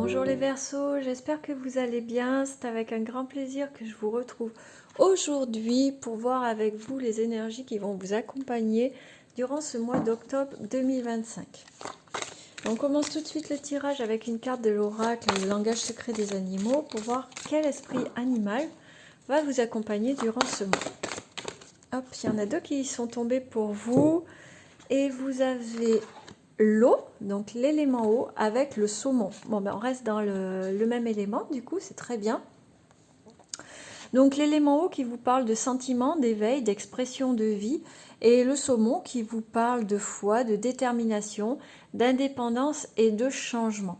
Bonjour les Verseaux, j'espère que vous allez bien. C'est avec un grand plaisir que je vous retrouve aujourd'hui pour voir avec vous les énergies qui vont vous accompagner durant ce mois d'octobre 2025. On commence tout de suite le tirage avec une carte de l'oracle, le langage secret des animaux, pour voir quel esprit animal va vous accompagner durant ce mois. Hop, il y en a deux qui sont tombés pour vous et vous avez l'eau, donc l'élément eau avec le saumon. Bon, ben on reste dans le même élément, du coup, c'est très bien. Donc l'élément eau qui vous parle de sentiments, d'éveil, d'expression de vie, et le saumon qui vous parle de foi, de détermination, d'indépendance et de changement.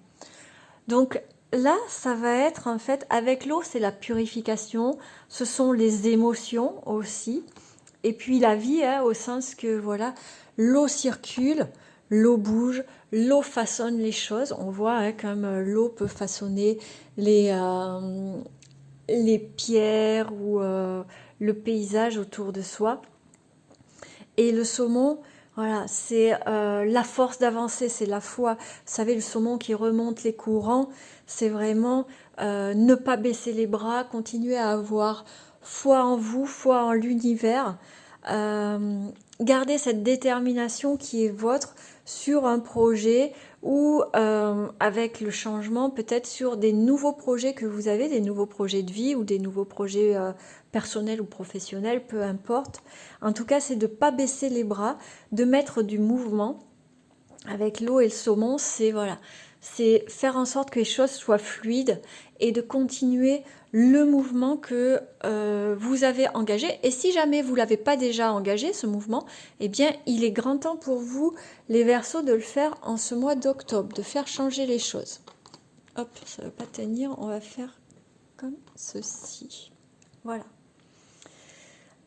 Donc là, ça va être en fait, avec l'eau, c'est la purification, ce sont les émotions aussi, et puis la vie, hein, au sens que voilà, l'eau circule, l'eau bouge, l'eau façonne les choses. On voit hein, comme l'eau peut façonner les pierres ou le paysage autour de soi. Et le saumon, voilà, c'est la force d'avancer, c'est la foi. Vous savez, le saumon qui remonte les courants, c'est vraiment ne pas baisser les bras, continuer à avoir foi en vous, foi en l'univers. Gardez cette détermination qui est vôtre sur un projet ou avec le changement, peut-être sur des nouveaux projets que vous avez, des nouveaux projets de vie ou des nouveaux projets personnels ou professionnels, peu importe. En tout cas, c'est de ne pas baisser les bras, de mettre du mouvement. Avec l'eau et le saumon, c'est voilà, c'est faire en sorte que les choses soient fluides et de continuer le mouvement que vous avez engagé. Et si jamais vous ne l'avez pas déjà engagé, ce mouvement, eh bien, il est grand temps pour vous, les Verseaux, de le faire en ce mois d'octobre, de faire changer les choses. Hop, ça ne veut pas tenir, on va faire comme ceci. Voilà.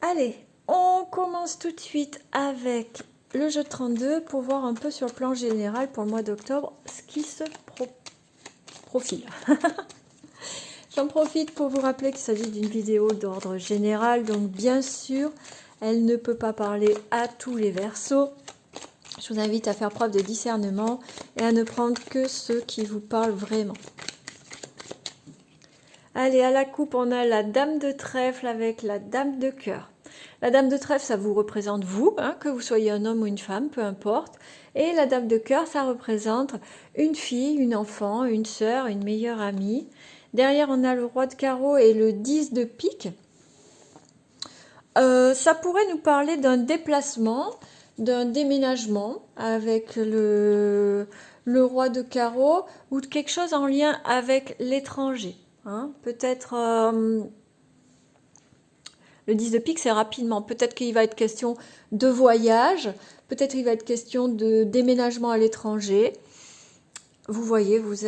Allez, on commence tout de suite avec le jeu de 32 pour voir un peu sur le plan général pour le mois d'octobre ce qui se profile. J'en profite pour vous rappeler qu'il s'agit d'une vidéo d'ordre général, donc bien sûr, elle ne peut pas parler à tous les Verseaux. Je vous invite à faire preuve de discernement et à ne prendre que ceux qui vous parlent vraiment. Allez, à la coupe, on a la dame de trèfle avec la dame de cœur. La dame de trèfle, ça vous représente vous, hein, que vous soyez un homme ou une femme, peu importe. Et la dame de cœur, ça représente une fille, une enfant, une sœur, une meilleure amie. Derrière, on a le roi de carreau et le 10 de pique. Ça pourrait nous parler d'un déplacement, d'un déménagement avec le roi de carreau ou de quelque chose en lien avec l'étranger. Hein. Peut-être... le 10 de pique, c'est rapidement. Peut-être qu'il va être question de voyage, peut-être qu'il va être question de déménagement à l'étranger. Vous voyez, vous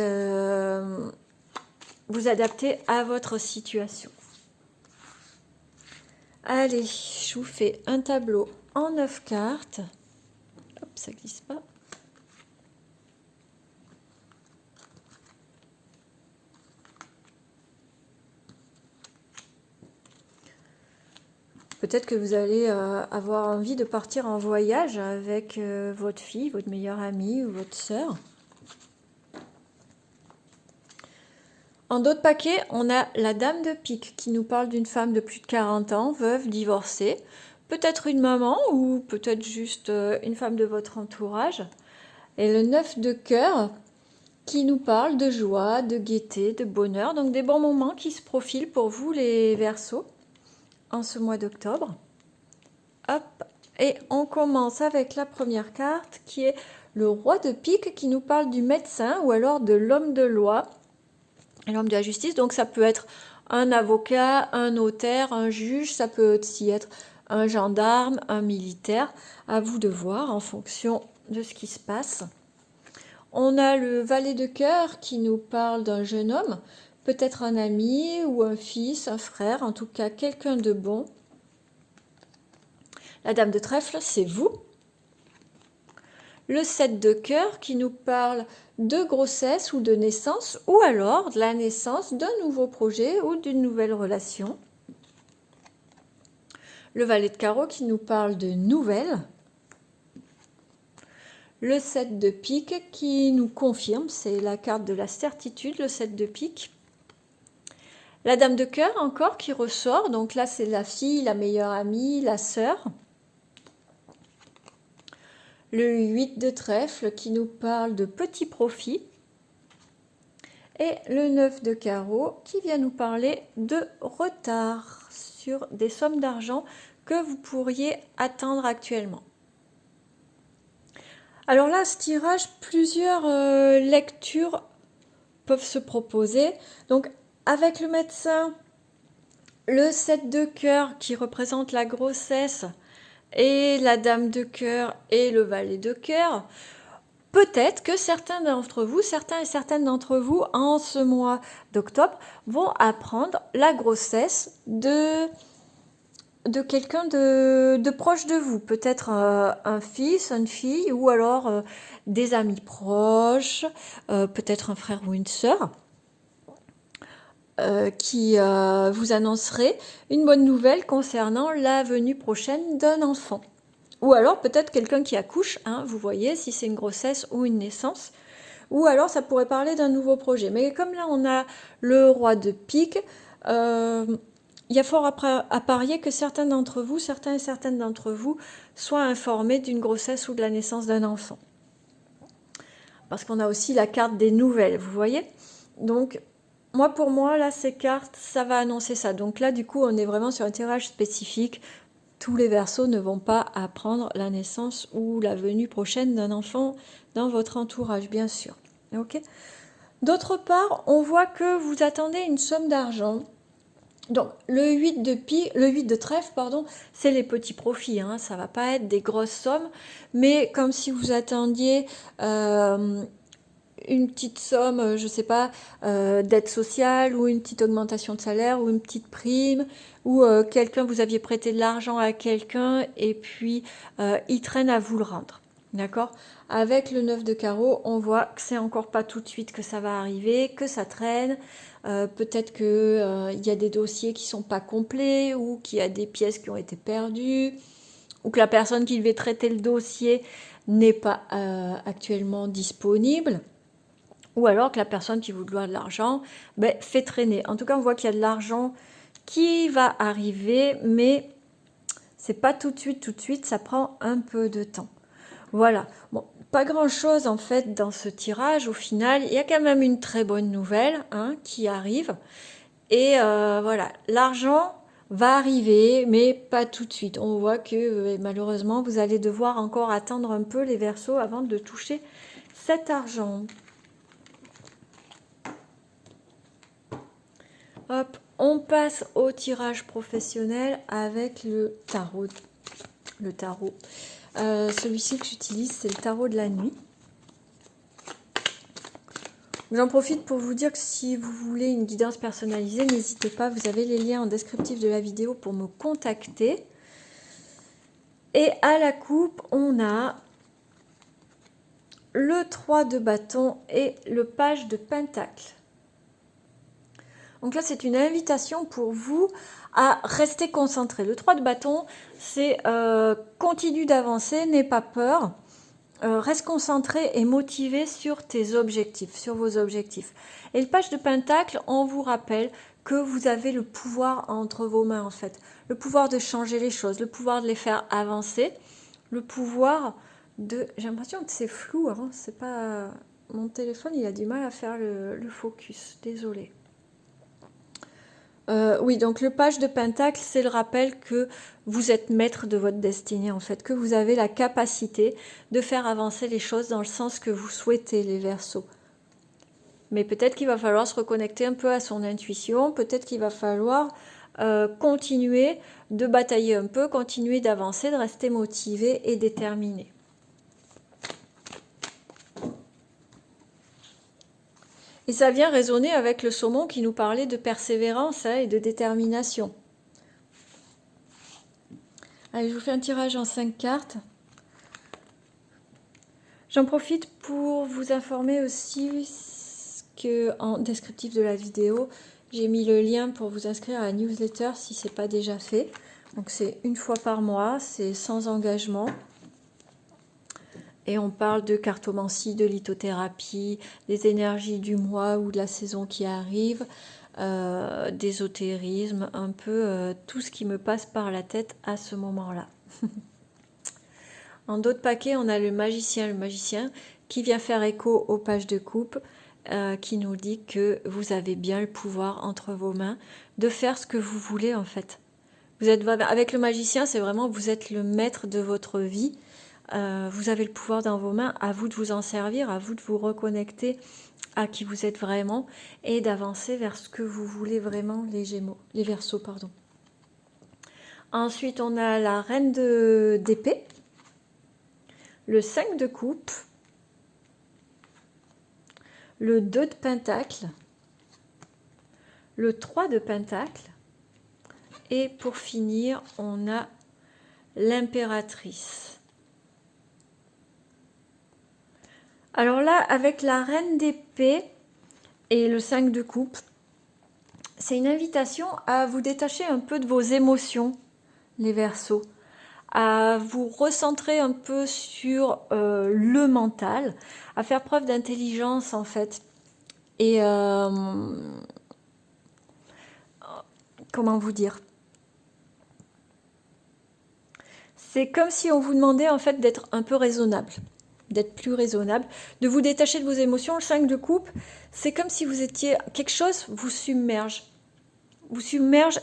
adaptez à votre situation. Allez, je vous fais un tableau en 9 cartes. Hop, ça glisse pas. Peut-être que vous allez avoir envie de partir en voyage avec votre fille, votre meilleure amie ou votre sœur. En d'autres paquets, on a la dame de pique qui nous parle d'une femme de plus de 40 ans, veuve, divorcée, peut-être une maman ou peut-être juste une femme de votre entourage. Et le 9 de cœur qui nous parle de joie, de gaieté, de bonheur, donc des bons moments qui se profilent pour vous les Verseaux en ce mois d'octobre. Hop, et on commence avec la première carte qui est le roi de pique qui nous parle du médecin ou alors de l'homme de loi. L'homme de la justice, donc ça peut être un avocat, un notaire, un juge, ça peut aussi être un gendarme, un militaire, à vous de voir en fonction de ce qui se passe. On a le valet de cœur qui nous parle d'un jeune homme, peut-être un ami ou un fils, un frère, en tout cas quelqu'un de bon. La dame de trèfle, c'est vous. Le 7 de cœur qui nous parle de grossesse ou de naissance ou alors de la naissance d'un nouveau projet ou d'une nouvelle relation. Le valet de carreau qui nous parle de nouvelles. le 7 de pique qui nous confirme, c'est la carte de la certitude, le 7 de pique. La dame de cœur encore qui ressort, donc là c'est la fille, la meilleure amie, la sœur. Le 8 de trèfle qui nous parle de petits profits. Et le 9 de carreau qui vient nous parler de retard sur des sommes d'argent que vous pourriez attendre actuellement. Alors là, ce tirage, plusieurs lectures peuvent se proposer. Donc avec le médecin, le 7 de cœur qui représente la grossesse et la dame de cœur et le valet de cœur, peut-être que certains d'entre vous, certains et certaines d'entre vous, en ce mois d'octobre, vont apprendre la grossesse de quelqu'un de proche de vous. Peut-être un fils, une fille, ou alors des amis proches, peut-être un frère ou une sœur, qui vous annoncerait une bonne nouvelle concernant la venue prochaine d'un enfant. Ou alors peut-être quelqu'un qui accouche, hein, vous voyez, si c'est une grossesse ou une naissance. Ou alors ça pourrait parler d'un nouveau projet. Mais comme là on a le roi de pique, il y a fort à parier que certains et certaines d'entre vous soient informés d'une grossesse ou de la naissance d'un enfant. Parce qu'on a aussi la carte des nouvelles, vous voyez. Donc pour moi, là, ces cartes, ça va annoncer ça. Donc là, du coup, on est vraiment sur un tirage spécifique. Tous les Verseaux ne vont pas apprendre la naissance ou la venue prochaine d'un enfant dans votre entourage, bien sûr. Okay. D'autre part, on voit que vous attendez une somme d'argent. Donc, le 8 de trèfle, c'est les petits profits. Hein, ça ne va pas être des grosses sommes, mais comme si vous attendiez une petite somme, je ne sais pas, d'aide sociale ou une petite augmentation de salaire ou une petite prime ou vous aviez prêté de l'argent à quelqu'un et puis il traîne à vous le rendre. D'accord ? Avec le 9 de carreau, on voit que c'est encore pas tout de suite que ça va arriver, que ça traîne. Peut-être qu'il y a des dossiers qui sont pas complets ou qu'il y a des pièces qui ont été perdues ou que la personne qui devait traiter le dossier n'est pas actuellement disponible. Ou alors que la personne qui vous doit de l'argent fait traîner. En tout cas, on voit qu'il y a de l'argent qui va arriver, mais c'est pas tout de suite, ça prend un peu de temps. Voilà. Bon, pas grand-chose en fait dans ce tirage. Au final, il y a quand même une très bonne nouvelle qui arrive. Et voilà, l'argent va arriver, mais pas tout de suite. On voit que malheureusement, vous allez devoir encore attendre un peu les Verseaux avant de toucher cet argent. Hop, on passe au tirage professionnel avec le tarot. Celui-ci que j'utilise, c'est le tarot de la nuit. J'en profite pour vous dire que si vous voulez une guidance personnalisée, n'hésitez pas, vous avez les liens en descriptif de la vidéo pour me contacter. Et à la coupe, on a le 3 de bâton et le page de pentacle. Donc là, c'est une invitation pour vous à rester concentré. Le 3 de bâton, c'est continue d'avancer, n'aie pas peur. Reste concentré et motivé sur tes objectifs, sur vos objectifs. Et le page de pentacle, on vous rappelle que vous avez le pouvoir entre vos mains en fait. Le pouvoir de changer les choses, le pouvoir de les faire avancer, le pouvoir de... J'ai l'impression que c'est flou, hein, c'est pas... Mon téléphone, il a du mal à faire le focus, désolée. Oui, donc le page de pentacle, c'est le rappel que vous êtes maître de votre destinée, en fait, que vous avez la capacité de faire avancer les choses dans le sens que vous souhaitez, les Verseaux. Mais peut-être qu'il va falloir se reconnecter un peu à son intuition, peut-être qu'il va falloir continuer de batailler un peu, continuer d'avancer, de rester motivé et déterminé. Et ça vient résonner avec le saumon qui nous parlait de persévérance et de détermination. Allez, je vous fais un tirage en 5 cartes. J'en profite pour vous informer aussi qu'en descriptif de la vidéo, j'ai mis le lien pour vous inscrire à la newsletter si ce n'est pas déjà fait. Donc c'est une fois par mois, c'est sans engagement. Et on parle de cartomancie, de lithothérapie, des énergies du mois ou de la saison qui arrive, d'ésotérisme, un peu tout ce qui me passe par la tête à ce moment-là. En d'autres paquets, on a le magicien qui vient faire écho aux pages de coupe, qui nous dit que vous avez bien le pouvoir entre vos mains de faire ce que vous voulez en fait. Vous êtes, avec le magicien, c'est vraiment vous êtes le maître de votre vie. Vous avez le pouvoir dans vos mains, à vous de vous en servir, à vous de vous reconnecter à qui vous êtes vraiment et d'avancer vers ce que vous voulez vraiment, les Gémeaux, les Verseaux, pardon. Ensuite, on a la reine d'épée, le 5 de coupe, le 2 de pentacle, le 3 de pentacle et pour finir, on a l'impératrice. Alors là, avec la reine d'épée et le 5 de coupe, c'est une invitation à vous détacher un peu de vos émotions, les Verseaux, à vous recentrer un peu sur le mental, à faire preuve d'intelligence en fait. Et comment vous dire? C'est comme si on vous demandait en fait d'être un peu raisonnable, d'être plus raisonnable, de vous détacher de vos émotions. Le 5 de coupe, c'est comme si vous étiez... quelque chose vous submerge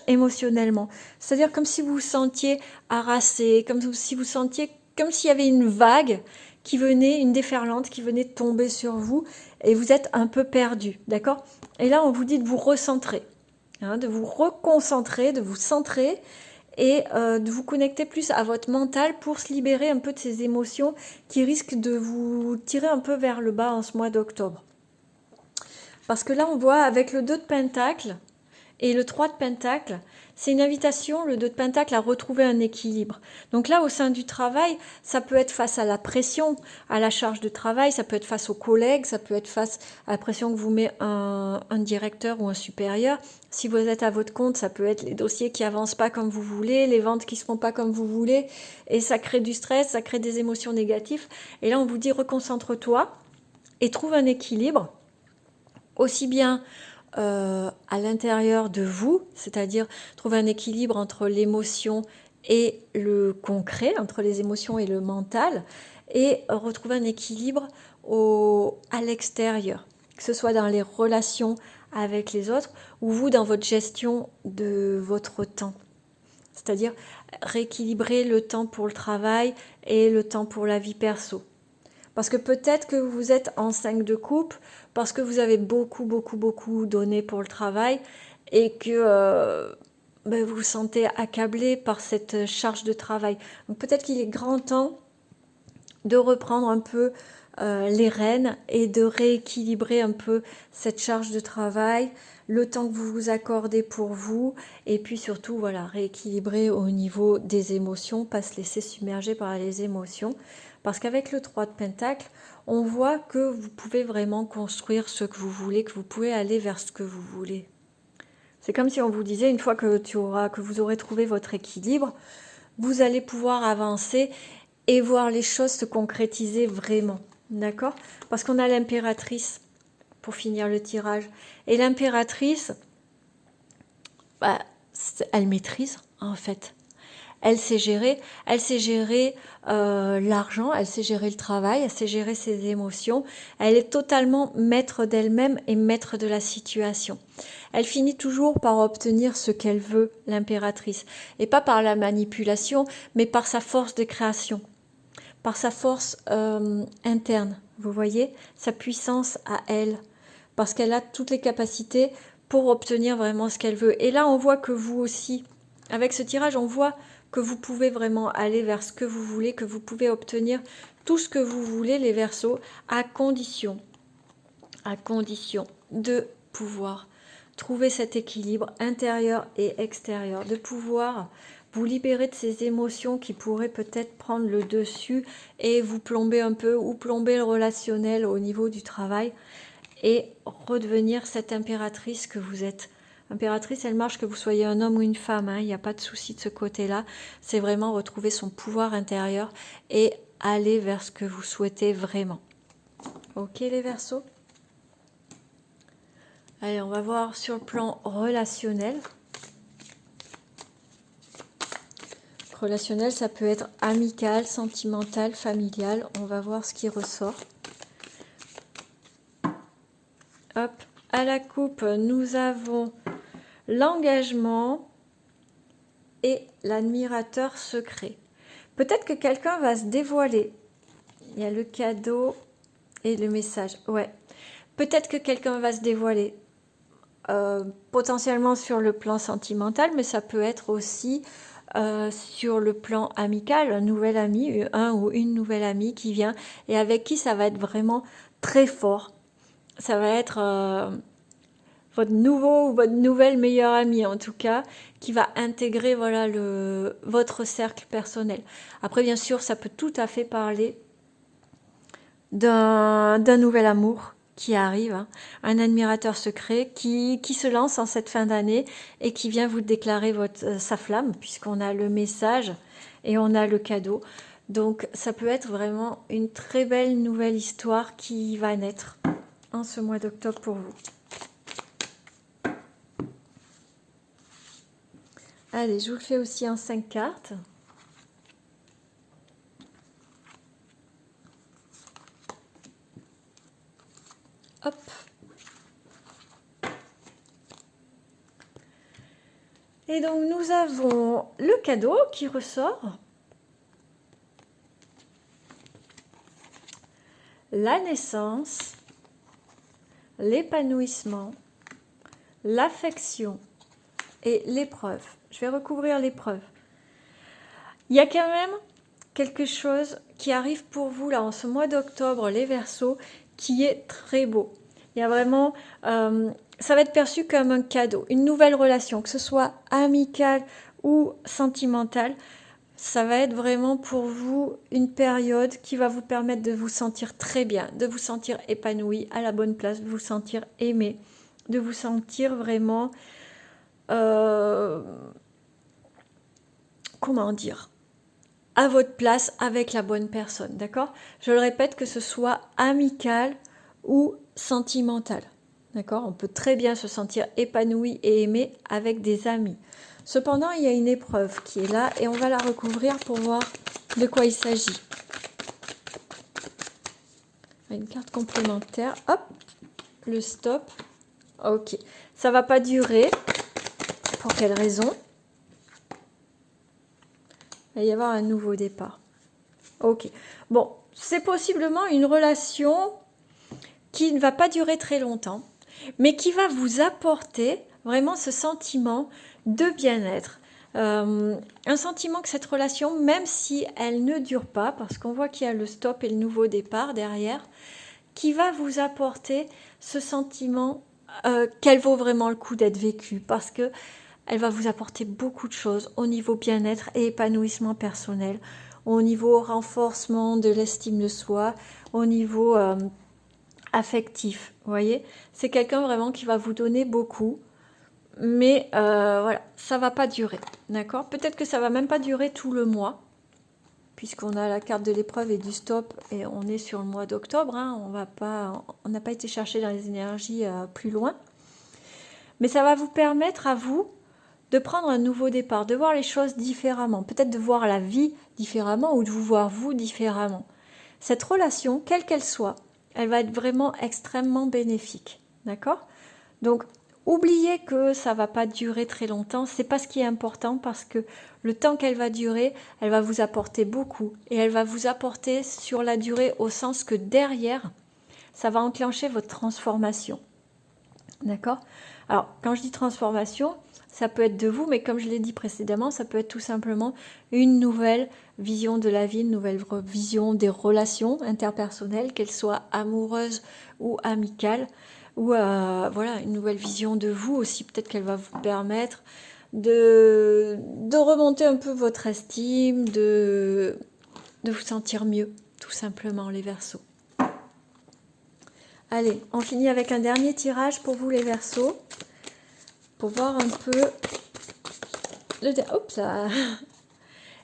émotionnellement. C'est-à-dire comme si vous vous sentiez harassé, comme si vous sentiez comme s'il y avait une vague qui venait, une déferlante qui venait de tomber sur vous et vous êtes un peu perdu, d'accord? Et là, on vous dit de vous recentrer, de vous reconcentrer, de vous centrer et de vous connecter plus à votre mental pour se libérer un peu de ces émotions qui risquent de vous tirer un peu vers le bas en ce mois d'octobre. Parce que là, on voit avec le 2 de pentacle et le 3 de pentacle, c'est une invitation, le 2 de pentacle, à retrouver un équilibre. Donc là, au sein du travail, ça peut être face à la pression, à la charge de travail, ça peut être face aux collègues, ça peut être face à la pression que vous met un directeur ou un supérieur. Si vous êtes à votre compte, ça peut être les dossiers qui avancent pas comme vous voulez, les ventes qui se font pas comme vous voulez, et ça crée du stress, ça crée des émotions négatives. Et là, on vous dit reconcentre-toi et trouve un équilibre, aussi bien à l'intérieur de vous, c'est-à-dire trouver un équilibre entre l'émotion et le concret, entre les émotions et le mental, et retrouver un équilibre à l'extérieur, que ce soit dans les relations avec les autres ou vous dans votre gestion de votre temps. C'est-à-dire rééquilibrer le temps pour le travail et le temps pour la vie perso. Parce que peut-être que vous êtes en 5 de coupe, parce que vous avez beaucoup donné pour le travail et que vous vous sentez accablé par cette charge de travail. Donc peut-être qu'il est grand temps de reprendre un peu les rênes et de rééquilibrer un peu cette charge de travail, le temps que vous vous accordez pour vous, et puis surtout, voilà, rééquilibrer au niveau des émotions, pas se laisser submerger par les émotions. Parce qu'avec le 3 de pentacle, on voit que vous pouvez vraiment construire ce que vous voulez, que vous pouvez aller vers ce que vous voulez. C'est comme si on vous disait, une fois que vous aurez trouvé votre équilibre, vous allez pouvoir avancer et voir les choses se concrétiser vraiment. D'accord? Parce qu'on a l'impératrice pour finir le tirage. Et l'impératrice, elle maîtrise en fait. Elle sait gérer l'argent, elle sait gérer le travail, elle sait gérer ses émotions. Elle est totalement maître d'elle-même et maître de la situation. Elle finit toujours par obtenir ce qu'elle veut, l'impératrice. Et pas par la manipulation, mais par sa force de création, par sa force interne. Vous voyez, sa puissance à elle. Parce qu'elle a toutes les capacités pour obtenir vraiment ce qu'elle veut. Et là, on voit que vous aussi, avec ce tirage, on voit que vous pouvez vraiment aller vers ce que vous voulez, que vous pouvez obtenir tout ce que vous voulez, les Verseaux, à condition de pouvoir trouver cet équilibre intérieur et extérieur, de pouvoir vous libérer de ces émotions qui pourraient peut-être prendre le dessus et vous plomber un peu ou plomber le relationnel au niveau du travail et redevenir cette impératrice que vous êtes. Impératrice, elle marche que vous soyez un homme ou une femme, il n'y a pas de souci de ce côté-là. C'est vraiment retrouver son pouvoir intérieur et aller vers ce que vous souhaitez vraiment. Ok les Verseaux? Allez, on va voir sur le plan relationnel. Relationnel, ça peut être amical, sentimental, familial. On va voir ce qui ressort. Hop, à la coupe, nous avons l'engagement et l'admirateur secret. Peut-être que quelqu'un va se dévoiler. Il y a le cadeau et le message. Ouais. Peut-être que quelqu'un va se dévoiler. Potentiellement sur le plan sentimental, mais ça peut être aussi sur le plan amical, un nouvel ami, un ou une nouvelle amie qui vient et avec qui ça va être vraiment très fort. Ça va être votre nouveau ou votre nouvelle meilleure amie en tout cas, qui va intégrer voilà, votre cercle personnel. Après bien sûr, ça peut tout à fait parler d'un nouvel amour qui arrive, hein, un admirateur secret qui se lance en cette fin d'année et qui vient vous déclarer sa flamme, puisqu'on a le message et on a le cadeau. Donc ça peut être vraiment une très belle nouvelle histoire qui va naître en ce mois d'octobre pour vous. Allez, je vous le fais aussi en 5 cartes. Hop. Et donc, nous avons le cadeau qui ressort. La naissance, l'épanouissement, l'affection et l'épreuve. Je vais recouvrir l'épreuve. Il y a quand même quelque chose qui arrive pour vous là en ce mois d'octobre, les Verseaux, qui est très beau. Il y a vraiment, ça va être perçu comme un cadeau, une nouvelle relation, que ce soit amicale ou sentimentale. Ça va être vraiment pour vous une période qui va vous permettre de vous sentir très bien, de vous sentir épanoui, à la bonne place, de vous sentir aimé, de vous sentir vraiment, comment dire, à votre place avec la bonne personne, d'accord? Je le répète, que ce soit amical ou sentimental, d'accord? On peut très bien se sentir épanoui et aimé avec des amis. Cependant, il y a une épreuve qui est là et on va la recouvrir pour voir de quoi il s'agit. Une carte complémentaire, hop, le stop. Ok, ça va pas durer. Pour quelle raison? Il va y avoir un nouveau départ. Ok, bon, c'est possiblement une relation qui ne va pas durer très longtemps, mais qui va vous apporter vraiment ce sentiment de bien-être. Un sentiment que cette relation, même si elle ne dure pas, parce qu'on voit qu'il y a le stop et le nouveau départ derrière, qui va vous apporter ce sentiment qu'elle vaut vraiment le coup d'être vécue, parce que elle va vous apporter beaucoup de choses au niveau bien-être et épanouissement personnel, au niveau renforcement de l'estime de soi, au niveau affectif, vous voyez. C'est quelqu'un vraiment qui va vous donner beaucoup, mais voilà, ça va pas durer, d'accord? Peut-être que ça va même pas durer tout le mois, puisqu'on a la carte de l'épreuve et du stop, et on est sur le mois d'octobre, hein, on n'a pas été chercher dans les énergies plus loin. Mais ça va vous permettre à vous de prendre un nouveau départ, de voir les choses différemment, peut-être de voir la vie différemment ou de vous voir vous différemment. Cette relation, quelle qu'elle soit, elle va être vraiment extrêmement bénéfique, d'accord? Donc, oubliez que ça va pas durer très longtemps, c'est pas ce qui est important parce que le temps qu'elle va durer, elle va vous apporter beaucoup et elle va vous apporter sur la durée au sens que derrière, ça va enclencher votre transformation, d'accord? Alors, quand je dis transformation, ça peut être de vous, mais comme je l'ai dit précédemment, ça peut être tout simplement une nouvelle vision de la vie, une nouvelle vision des relations interpersonnelles, qu'elles soient amoureuses ou amicales, ou voilà, une nouvelle vision de vous aussi. Peut-être qu'elle va vous permettre de remonter un peu votre estime, de vous sentir mieux, tout simplement, les Verseaux. Allez, on finit avec un dernier tirage pour vous, les Verseaux, pour voir un peu le... Hop là.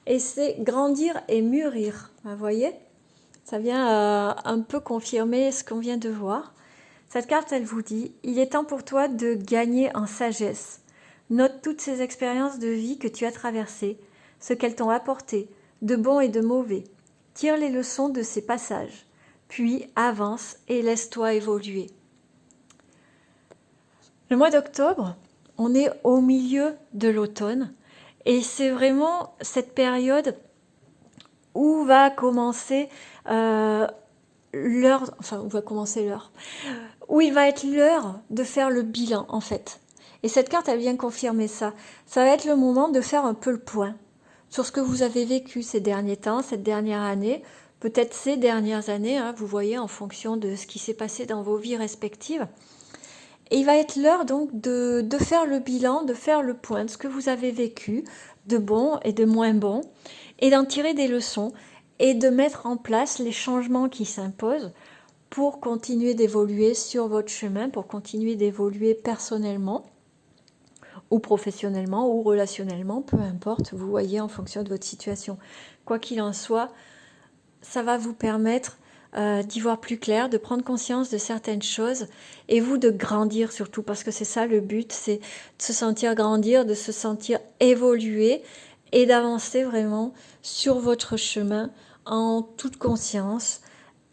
Et c'est grandir et mûrir, vous voyez? Ça vient un peu confirmer ce qu'on vient de voir. Cette carte, elle vous dit, il est temps pour toi de gagner en sagesse. Note toutes ces expériences de vie que tu as traversées, ce qu'elles t'ont apporté, de bon et de mauvais. Tire les leçons de ces passages, puis avance et laisse-toi évoluer. Le mois d'octobre, on est au milieu de l'automne et c'est vraiment cette période où va commencer l'heure, enfin où va commencer l'heure, où il va être l'heure de faire le bilan en fait. Et cette carte, elle vient confirmer ça. Ça va être le moment de faire un peu le point sur ce que vous avez vécu ces derniers temps, cette dernière année, peut-être ces dernières années, hein, vous voyez, en fonction de ce qui s'est passé dans vos vies respectives. Et il va être l'heure donc de faire le bilan, de faire le point de ce que vous avez vécu, de bon et de moins bon, et d'en tirer des leçons et de mettre en place les changements qui s'imposent pour continuer d'évoluer sur votre chemin, pour continuer d'évoluer personnellement ou professionnellement ou relationnellement, peu importe, vous voyez, en fonction de votre situation. Quoi qu'il en soit, ça va vous permettre d'y voir plus clair, de prendre conscience de certaines choses et vous de grandir surtout, parce que c'est ça le but, c'est de se sentir grandir, de se sentir évoluer et d'avancer vraiment sur votre chemin en toute conscience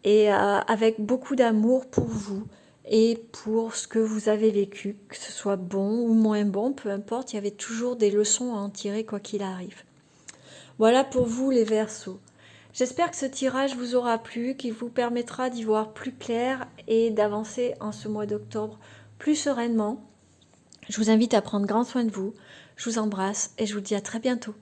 et avec beaucoup d'amour pour vous et pour ce que vous avez vécu, que ce soit bon ou moins bon, peu importe, il y avait toujours des leçons à en tirer quoi qu'il arrive. Voilà pour vous les Verseaux. J'espère que ce tirage vous aura plu, qu'il vous permettra d'y voir plus clair et d'avancer en ce mois d'octobre plus sereinement. Je vous invite à prendre grand soin de vous. Je vous embrasse et je vous dis à très bientôt.